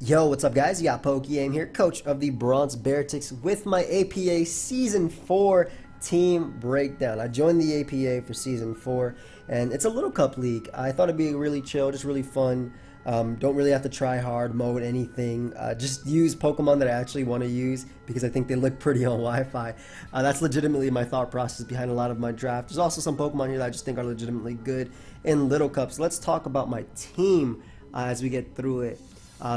Yo, what's up guys? You got pokeaim here, coach of the Bronx Beartics with my APA Season 4 team breakdown. I joined the APA for Season 4 and it's a little cup league. I thought it'd be really chill, just really fun. Don't really have to try hard mode anything. Just use Pokemon that I actually want to use because I think they look pretty on Wi-Fi. That's legitimately my thought process behind a lot of my draft. There's also some Pokemon here that I just think are legitimately good in Little Cups. Let's talk about my team as we get through it.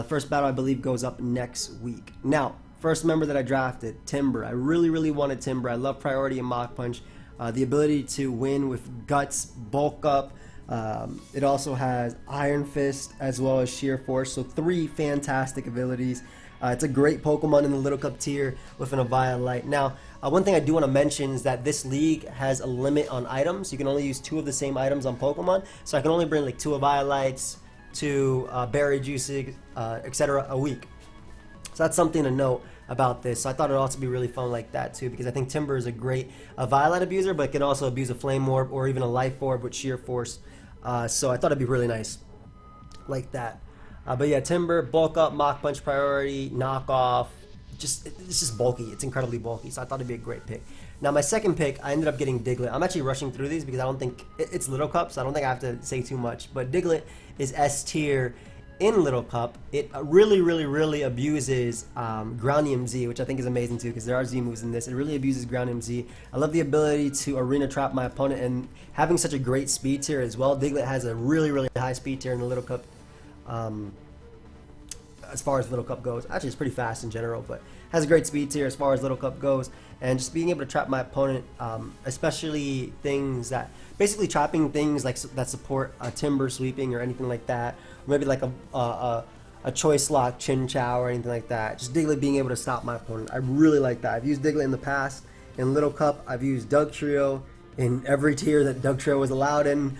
First battle, I believe, goes up next week. Now, first member that I drafted, Timber. I really wanted Timber. I love Priority and Mach Punch. The ability to win with Guts, Bulk Up. It also has Iron Fist as well as Sheer Force. So 3 fantastic abilities. It's a great Pokemon in the Little Cup tier with an Eviolite. Now, one thing I do want to mention is that this league has a limit on items. You can only use 2 of the same items on Pokemon. So I can only bring like 2 Eviolites, 2 berry juices, etc. a week. So that's something to note about this. So I thought it ought to be really fun like that too, because I think Timber is a great Violet abuser, but can also abuse a Flame Orb or even a Life Orb with Sheer Force. So I thought it'd be really nice like that. But yeah, Timber, Bulk Up, Mach Punch Priority, Knock Off. It's just bulky. It's incredibly bulky. So I thought it'd be a great pick. Now my second pick, I ended up getting Diglett. I'm actually rushing through these because I don't think it's Little Cup, so I don't think I have to say too much. But Diglett is S tier in Little Cup. It really abuses Ground EMZ, which I think is amazing too, because there are Z moves in this. It really abuses Ground EMZ. I love the ability to arena trap my opponent, and having such a great speed tier as well. Diglett has a really high speed tier in the Little Cup. As far as Little Cup goes, actually it's pretty fast in general, but has a great speed tier as far as Little Cup goes, and just being able to trap my opponent, especially things that, basically trapping things like that support Timber sweeping or anything like that, or maybe like a Choice Lock, Chin Chow or anything like that. Just Diglett being able to stop my opponent. I really like that. I've used Diglett in the past in Little Cup. I've used Doug Trio in every tier that Doug Trio was allowed in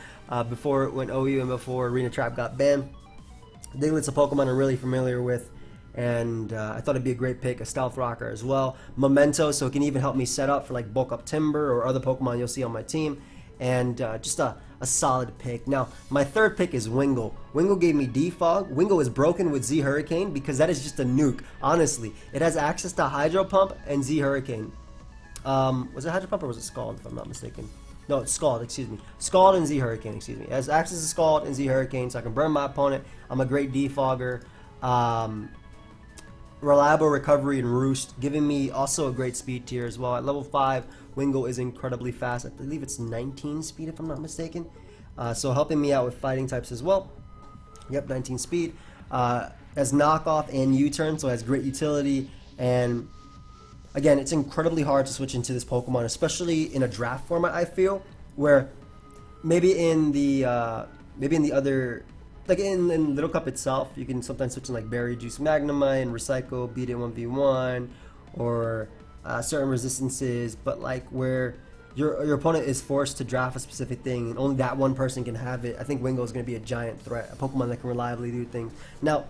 before it went OU and before Arena Trap got banned. Diglett's a Pokemon I'm really familiar with, and I thought it'd be a great pick, a Stealth Rocker as well. Memento, so it can even help me set up for like Bulk Up Timber or other Pokemon you'll see on my team, and just a solid pick. Now, my third pick is Wingull. Wingull gave me Defog. Wingull is broken with Z Hurricane because that is just a nuke, honestly. It has access to Hydro Pump and Z Hurricane. Was it Hydro Pump or was it Scald, if I'm not mistaken? No, it's Scald, excuse me. Scald and Z Hurricane, excuse me. It has access to Scald and Z Hurricane, so I can burn my opponent. I'm a great defogger. Reliable recovery and roost, giving me also a great speed tier as well. At level 5, Wingull is incredibly fast. I believe it's 19 speed if I'm not mistaken. So helping me out with fighting types as well. Yep, 19 speed. Has knockoff and U-turn, so it has great utility. And again, it's incredibly hard to switch into this Pokemon, especially in a draft format, I feel, where maybe in the other, like in Little Cup itself, you can sometimes switch in like Berry Juice Magnemite and Recycle, beat it 1v1, or certain resistances, but like where your opponent is forced to draft a specific thing and only that one person can have it. I think Wingull is going to be a giant threat, a Pokemon that can reliably do things. Now,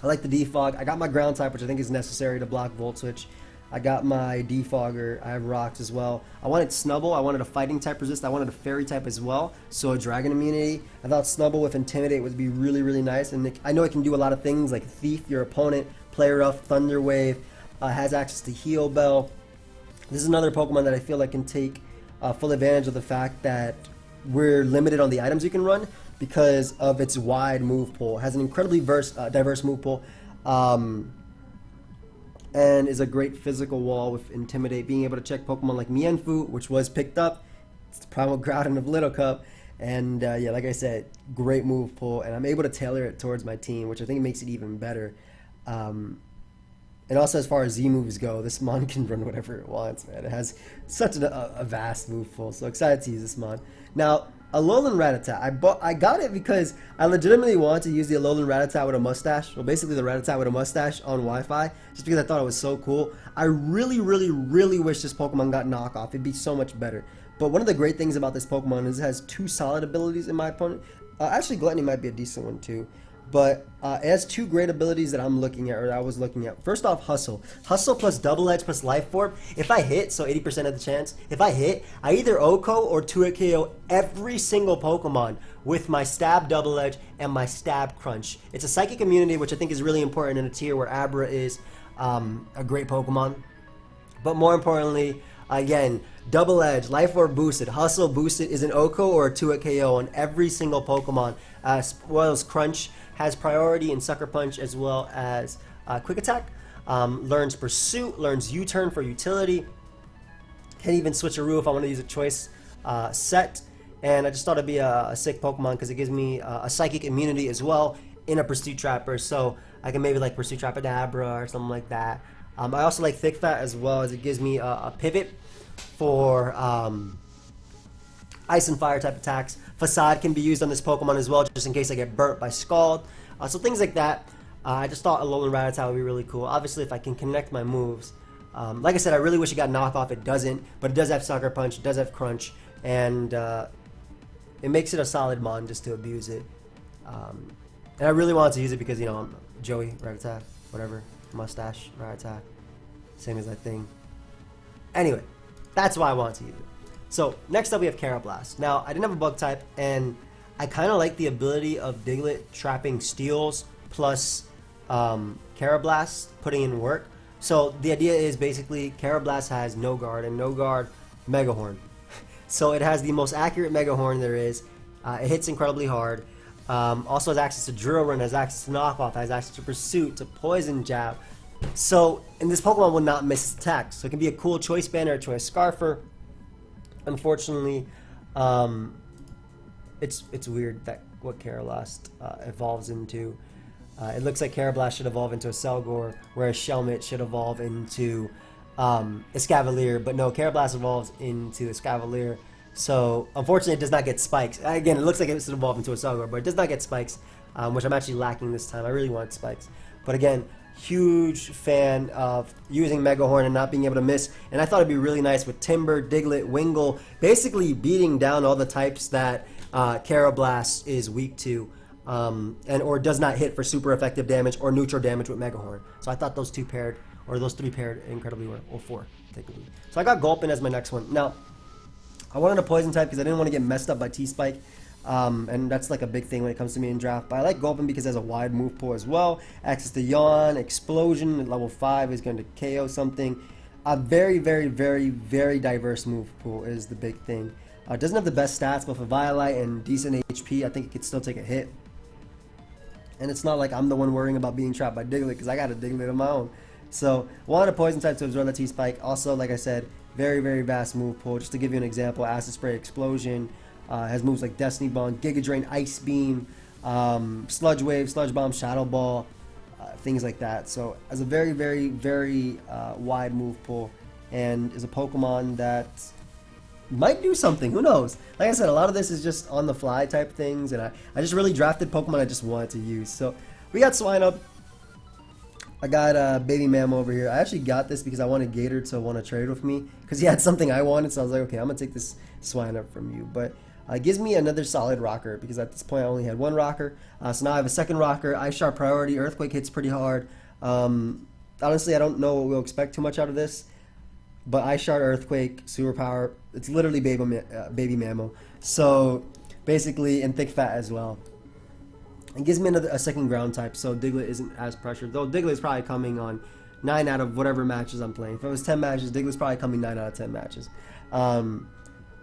I like the Defog. I got my Ground type, which I think is necessary to block Volt Switch. I got my Defogger. I have Rocks as well. I wanted Snubbull. I wanted a Fighting type resist. I wanted a Fairy type as well, so a Dragon immunity. I thought Snubbull with Intimidate would be really nice, and I know it can do a lot of things like Thief your opponent, Play Rough, Thunder Wave, has access to Heal Bell. This is another Pokemon that I feel like can take full advantage of the fact that we're limited on the items you can run because of its wide move pool. It has an incredibly diverse move pool. And is a great physical wall with Intimidate, being able to check Pokemon like Mienfoo, which was picked up. It's the Primal Groudon of Little Cup, and yeah, like I said, great move pool, and I'm able to tailor it towards my team, which I think makes it even better. And also, as far as Z moves go, this mon can run whatever it wants, man. It has such a vast move pool, so excited to use this mon. Now, Alolan Rattata. I got it because I legitimately wanted to use the Alolan Rattata with a mustache. Well, basically the Rattata with a mustache on Wi-Fi, just because I thought it was so cool. I really wish this Pokemon got knockoff. It'd be so much better. But one of the great things about this Pokemon is it has 2 solid abilities in my opponent. Actually, Gluttony might be a decent one too. but it has two great abilities that I'm looking at, or that I was looking at. First off, Hustle. Hustle plus Double Edge plus Life Orb. If I hit, so 80% of the chance, if I hit, I either OHKO or 2-hit KO every single Pokemon with my Stab Double Edge and my Stab Crunch. It's a Psychic immunity, which I think is really important in a tier where Abra is a great Pokemon. But more importantly, again, Double Edge, Life Orb boosted, Hustle boosted is an OHKO or a 2-hit KO on every single Pokemon, as well as Crunch has priority in Sucker Punch, as well as Quick Attack. Learns Pursuit, learns U-Turn for utility. Can even Switcheroo if I want to use a choice set. And I just thought it'd be a sick Pokemon because it gives me a Psychic immunity as well in a Pursuit Trapper. So I can maybe like Pursuit Trap Abra or something like that. I also like Thick Fat as well, as it gives me a pivot for Ice and Fire type attacks. Facade can be used on this Pokemon as well, just in case I get burnt by Scald. So things like that. I just thought Alolan Rattata would be really cool. Obviously, if I can connect my moves. Like I said, I really wish it got Knockoff. It doesn't, but it does have Sucker Punch. It does have Crunch. And it makes it a solid mon just to abuse it. And I really wanted to use it because, you know, I'm Joey Rattata, whatever. Mustache Rattata. Same as that thing. Anyway, that's why I wanted to use it. So next up we have Carablast. Now I didn't have a bug type, and I kind of like the ability of Diglett trapping steals plus Carablast putting in work. So the idea is basically Carablast has no guard, and no guard Mega Horn. So it has the most accurate Mega Horn there is. It hits incredibly hard. Also has access to Drill Run, has access to Knockoff, has access to Pursuit, to Poison Jab. So, and this Pokemon will not miss its attacks. So it can be a cool Choice Band or a Choice Scarfer. Unfortunately, it's weird that what Carablast evolves into. It looks like Carablast should evolve into a Selgor, whereas Shelmet should evolve into Escavalier. But no, Carablast evolves into Escavalier. So, unfortunately, it does not get spikes. Again, it looks like it should evolve into a Selgor, but it does not get spikes, which I'm actually lacking this time. I really want spikes. But again, huge fan of using Mega Horn and not being able to miss. And I thought it'd be really nice with Timber, Diglett, Wingull, basically beating down all the types that Carablast is weak to, or does not hit for super effective damage or neutral damage with Mega Horn. So I thought those two paired, or those three paired incredibly well, or four, technically. So I got Gulpin as my next one. Now, I wanted a Poison type because I didn't want to get messed up by T-Spike. And that's like a big thing when it comes to me in draft. But I like Gulpin because it has a wide move pool as well. Access to Yawn, Explosion at level 5 is going to KO something. A very, very, very, very diverse move pool is the big thing. It doesn't have the best stats, but for Violite and decent HP, I think it could still take a hit. And it's not like I'm the one worrying about being trapped by Diglett because I got a Diglett of my own. So, wanted a Poison type to absorb the T-Spike. Also, like I said, very, very vast move pool. Just to give you an example, Acid Spray, Explosion, has moves like Destiny Bond, Giga Drain, Ice Beam, Sludge Wave, Sludge Bomb, Shadow Ball, things like that. So has a very, very, very wide move pool, and is a Pokemon that might do something. Who knows? Like I said, a lot of this is just on the fly type things, and I just really drafted Pokemon I just wanted to use. So we got Swinub. I got Baby Maam over here. I actually got this because I wanted Gator to want to trade with me because he had something I wanted. So I was like, okay, I'm gonna take this Swinub from you, but. It gives me another solid rocker because at this point I only had one rocker. So now I have a second rocker. Ice Sharp priority. Earthquake hits pretty hard. Honestly, I don't know what we'll expect too much out of this. But Ice Shard, Earthquake, Superpower. It's literally Baby Mammo. So basically, and Thick Fat as well. It gives me a second ground type, so Diglett isn't as pressured. Though Diglett is probably coming on 9 out of whatever matches I'm playing. If it was 10 matches, Diglett's probably coming 9 out of 10 matches. But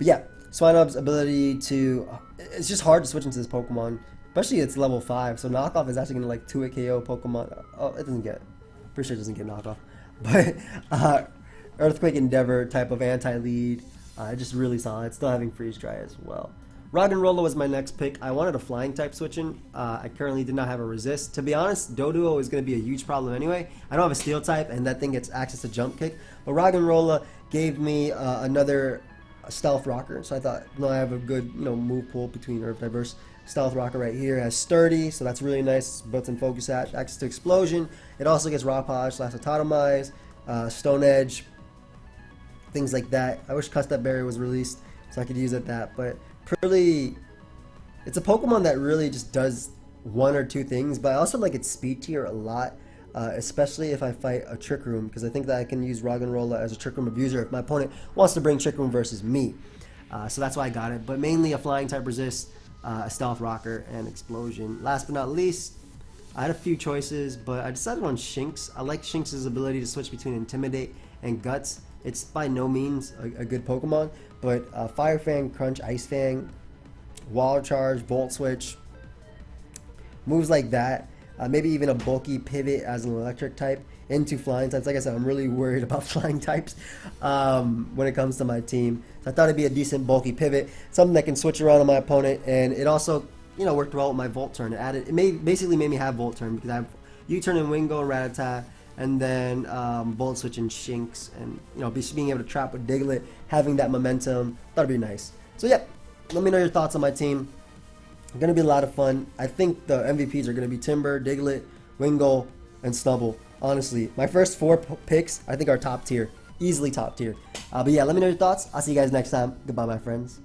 yeah. Swinub's ability to... It's just hard to switch into this Pokemon. Especially it's level 5. So Knockoff is actually going to like 2-hit KO Pokemon. Oh, it doesn't get... Pretty sure it doesn't get Knockoff. But Earthquake Endeavor type of anti-lead. Just really solid. Still having Freeze Dry as well. RocknRolla was my next pick. I wanted a flying type switching. I currently did not have a resist. To be honest, Doduo is going to be a huge problem anyway. I don't have a steel type and that thing gets access to jump kick. But RocknRolla gave me another... Stealth Rocker, so I thought, no, I have a good, move pool between Earth Diverse. Stealth Rocker right here has Sturdy, so that's really nice. Built-in Focus Sash, access to Explosion. It also gets Raw Podge, Atomize, Stone Edge, things like that. I wish Custap Berry was released so I could use it that, but really, it's a Pokemon that really just does one or two things, but I also like its speed tier a lot, especially if I fight a Trick Room, because I think that I can use RocknRolla as a Trick Room abuser if my opponent wants to bring Trick Room versus me. So that's why I got it, but mainly a flying type resist, a stealth rocker, and explosion. Last but not least, I had a few choices, but I decided on Shinx. I like Shinx's ability to switch between Intimidate and Guts. It's by no means a good Pokemon, but Fire Fang, Crunch, Ice Fang, Wall Charge, Volt Switch, moves like that, maybe even a bulky pivot as an electric type into flying types. Like I said, I'm really worried about flying types when it comes to my team. So I thought it'd be a decent bulky pivot, something that can switch around on my opponent, and it also, you know, worked well with my Volt Turn. Basically made me have Volt Turn because I have U-Turn and Wingull and Rattata, and then Volt Switch and Shinx, and you know, being able to trap with Diglett, having that momentum, thought it'd be nice. So yeah, let me know your thoughts on my team. It's gonna be a lot of fun. I think the MVPs are gonna be Timber, Diglett, Wingull, and Snubbull. Honestly, my first 4 picks I think are top tier, easily top tier. But yeah, let me know your thoughts. I'll see you guys next time. Goodbye, my friends.